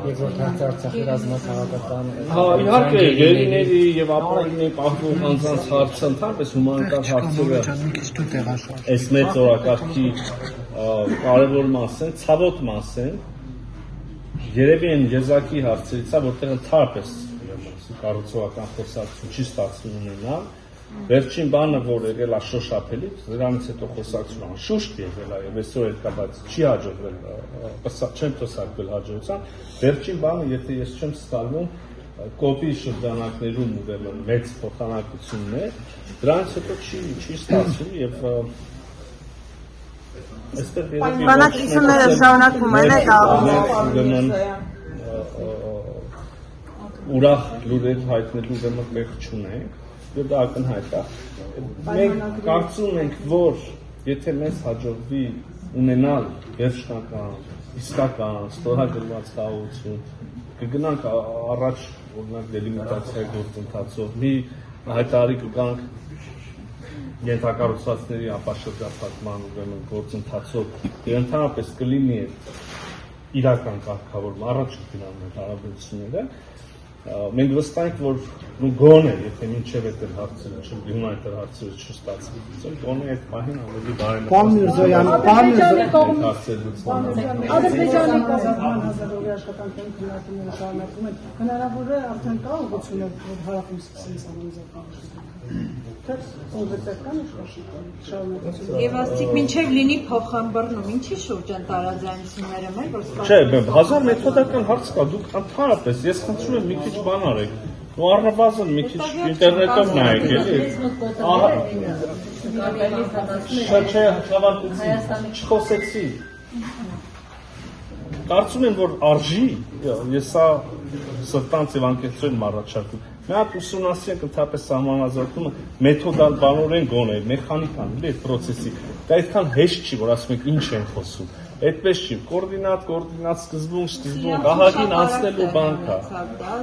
Եվ որ Արցախի ռազմաքաղաքական իհարկե գերիների եւ ապօրինի պահպանող անձանց հարցը ընդհանրապես հումանիտար հարցերը այս մեծ օրակարգի կարևոր մաս են, ցավոտ մաս են, երևի են եզակի հարցերից, որտեղ ընդհանրապես կառուցողական խոսակցություն չի ստացվում ունենալ։ Վերջին բանը, որ եղել է շոշափելի, դրանից հետո խոսակցությունը անշուշտ եղել է եւ այսօր էլ կա, բայց չի հաջողվել, չեմ տեսակվել հաջողության։ Վերջին բանը, եթե ես չեմ սխալվում, կոպի շրջանակներում ուրեմն մեծ փոխանակություններ, դրանից հետո չի ստացվում եւ այստեղ բանակցությունները շարունակվում են ուրեմն ուրախ լուրեր հայտնելու ուրեմն մեղ չունենք։ Եվ դա ակնհայտ է։ Մենք կարծում ենք, որ եթե մեզ հաջողվի ունենալ վերջնական, իսկական, ստորագրված խաղաղություն, կգնանք առաջ, օրինակ դելիմիտացիայի գործընթացով, մի հայտարարի կգանք ենթակառուցվածքների ապաշրջափակման ուրեմն գործընթացով, եւ ընդհանրապես կլինի իրական կարգավորում, առաջ կգնան մեր հարաբերությունները։ Մենք վստահ ենք, որ գոնե, եթե մինչև այդ հարցերը հումանիտար հարցերը չստացվի, գոնե այդ պահին ավելի բարենպաստ։ Պարոն Միրզոյան, Ադրբեջանի կազմակերպման հազարավոր աշխատանքային քննարկումները շարունակվում են, հնարավոր է արդեն կա ուղղությունը, որ հարավում սկսեն համանախագահություն։ Եվ ասցիք մինչև լինի փոխհամբռնում, ինչի շուրջ են տարաձայնությունները մեր, որ Չէ, հազար մեթոդական հարց կա, դուք ընդհանրապես, ես խնդրում եմ մի քիչ բան արեք, ու առնվազն մի քիչ ինտերնետով նայեք, էլի։ Չէ, չխոսեցի։ Կարծում եմ, որ արժի, ես սա սրտանց եւ անկեղծորեն առաջարկում։ Մի հատ ուսումնասիրենք ընդհանրապես սահմանազատումը մեթոդալ բանորեն գոնե, մեխանիկան, էլի այդ process-ի։ Դա այդքան հեշտ չի, որ ասում եք ինչ են խոսում։ Այդպես չի, կոորդինատ, սկզբում, ահագին անցնելու բան կա։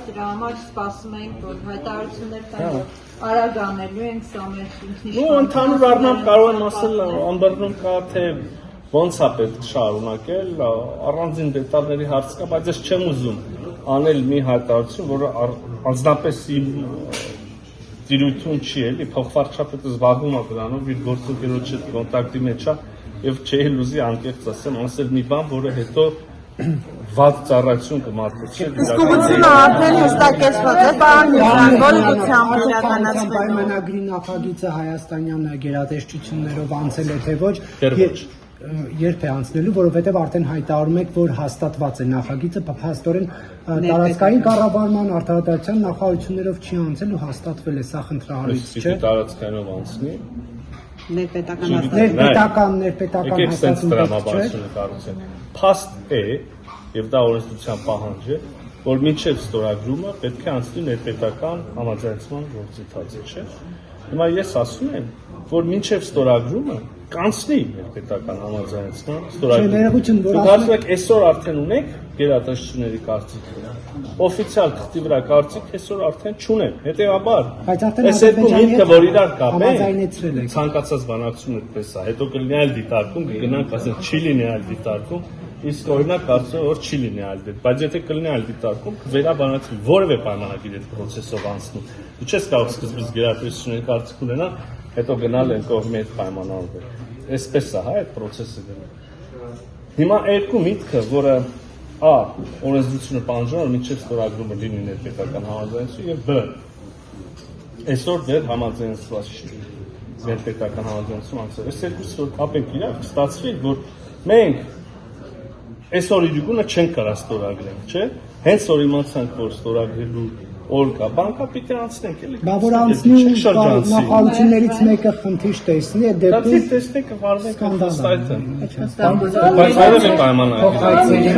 Դրա համար սպասում ենք, որ հայտարարություններ տան, որ արագ անելու ենք սա մեր ինքնիշխանություն։ Ու ընդհանուր առմամբ կարող եմ ասել, անբռնում կա, թե ոնց է պետք շարունակել, առանձին դետալների հարց կա, բայց ես չեմ ուզում անել մի հայտարարություն, որը անձնապես իմ տիրույթում չի էլի, փոխվարչապետը զբաղվում է դրանով, իր գործընկերոջ հետ կոնտակտի մեջ է եւ չէի լուզի անկեղծ ասել մի բան, որը հետո վատ ծառայություն կմատնի։ Ուղղությունը արդեն հստակեցված է, պարոն Միրզոյան, որ ուղղությամբ իրականացվելու։ Պայմանագրի նախագիծը հայաստանյան գերատեսչություններով անցել է թե ոչ։ Երբ է անցնելու, որովհետև արդեն հայտարարում եք, որ հաստատված է նախագիծը, փաստորեն տարածքային կառավարման արտադրության նախարարություններով չի անցել ու հաստատվել է, սա խնդրահարույց չէ։ Տարածքայինով անցնի։ Ներպետական հաստատություն փաստ է, եւ դա օրենսդրության պահանջ է, որ մինչև ստորագրումը պետք է անցնի ներպետական համաձայնեցման գործընթացը, չէ։ Հիմա ես ասում եմ, որ մինչև ստորագրումը կանցնի ներպետական համաձայնեցման ստորագրումը։ Դուք ասում եք, այսօր արդեն ունեք գերատեսչությունների կարծիքը։ Օֆիցիալ թղթի վրա կարծիք այսօր արդեն չունեն։ Հետևաբար, այս երկու միտքը, որ իրար կապեն, ցանկացած բանակցություն այդպես է։ Հետո կլինի այլ դիտարկում, կգնանք ասենք չի լինի այլ դիտարկում, իսկ օրինակ կարծում եմ, որ չի լինի այլ դիտարկում, բայց եթե կլինի այլ դիտարկում, կվերաբանացվի որևէ պայմանագիր այդ process-ով անցնում։ Դու չես կարող սկզբից գերատեսչությունների կարծիք ունենալ, հետո գնալ են կողմի հետ պայմանավորվել։ Այսպես է, հա, այդ process-ը գնում։ Հիմա երկու միտքը, որը օրենսդրությունը պահանջում է, մինչև ստորագրումը լինի ներպետական համաձայնություն, եւ բ. Այսօր դեռ համաձայնված չի ներպետական համաձայնություն անցել։ Այս երկուսը որ կապենք իրար, կստացվի, որ մենք այսօր իրիկունը չենք կարող ստորագրել, չէ՞։ Հենց որ իմացանք, որ ստորագրելու օր կա, բանկա պիտի անցնենք, էլի։ Բա որ անցնի նախարարություններից մեկը խնդիր տեսնի, այդ դեպքում տեսնեք վարվեք ստայտը։ Բայց այլև է պայմանագիր։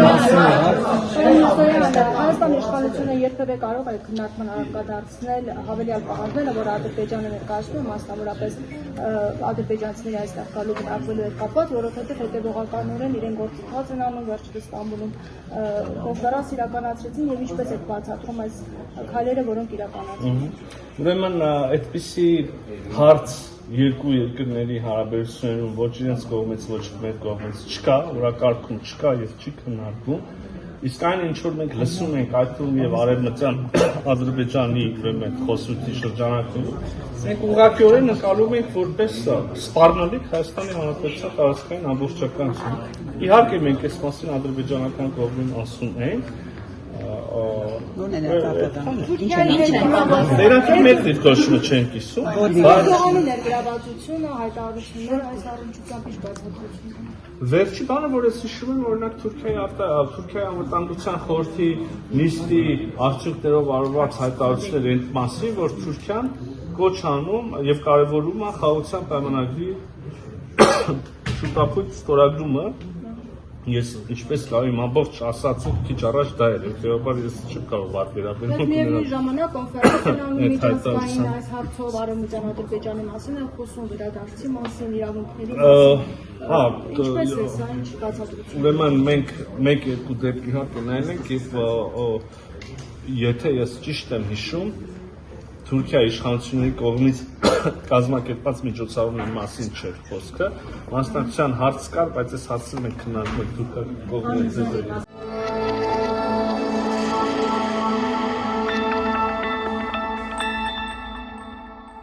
Հայաստանի իշխանությունը երբևէ կարող է քննարկման առարկադարձնել հավելյալ պահանջները, որ Ադրբեջանը ներկայացնում է, մասնավորապես ադրբեջանցիների այստեղ գալու գնահատվելու հետ կապված, որովհետև հետևողականորեն իրեն գործընթաց են անում, վերջերս Ստամբուլում կոնֆերանս իրականացրեցին եւ ինչպես է բացատրում այս քայլերը, որոնք իրականացվում են։ Ուրեմն այդպիսի հարց երկու երկրների հարաբերություններում ոչ իրենց կողմից, ոչ մեր կողմից չկա, օրակարգում չկա եւ չի քննարկվում։ Իսկ այն ինչ որ մենք լսում ենք այդ թվում եւ արևմտյան Ադրբեջանի ուրեմն խոսույթի շրջանակներում, մենք ուղղակիորեն նկատում ենք որպես սպառնալիք Հայաստանի Հանրապետության տարածքային ամբողջականություն։ Իհարկե մենք այս մասին ադրբեջանական կողմին ասում ենք, Նրանք մեծ դիրքորոշումը չեն կիսում, բայց ներգրավվածությունը, հայտարարությունները այս առնչությամբ ինչ բացատրություն են։ Վերջի բանը, որ ես հիշում եմ, օրինակ Թուրքիայի անվտանգության խորհրդի նիստի արդյունքներով արված հայտարարություններ են մասին, որ Թուրքիան կոչ անում եւ կարեւորում է խաղաղության պայմանագրի շուտապույտ ստորագրումը։ Ես ինչպես կարող եմ ամբողջ ասացը քիչ առաջ դա էր, հետեւաբար ես չեմ կարող վատ վերաբերել։ Միևնույն ժամանակ կոնֆերանսիան միջազգային այս հարցով Արևմտյան Ադրբեջանի մասին են խոսում, վերադարձի մասին, իրավունքների մասին։ Ինչպես է սա, ինչ բացատրություն։ Ուրեմն մենք երկու դեպք իհարկե նայել ենք եւ եթե ես ճիշտ եմ հիշում, Թուրքիայի իշխանությունների կողմից կազմակերպված միջոցառումների մասին չէր խոսքը, մասնակցության հարց կար, բայց այս հարցը մենք քննարկում ենք Թուրքիայի կողմից։